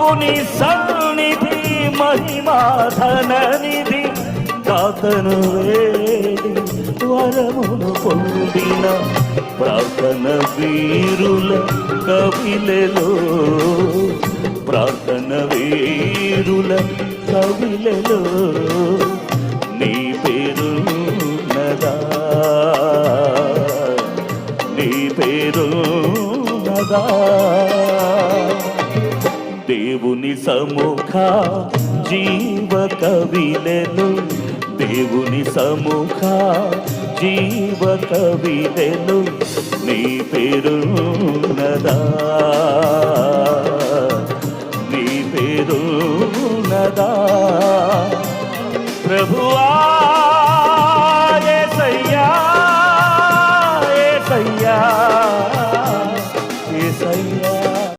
దేవుని సన్నిధి మహిమాధననిధి దాతను వేడి వరమును పొందిన ప్రార్థన వీరుల కవిలలో ప్రార్థన వీరుల కవిలలో నీ పేరు నదా నీ పేరు నదా దేవుని సముఖ జీవ కవిలలో దేవుని సముఖ జీవ కవిలలో నీ పేరు నదా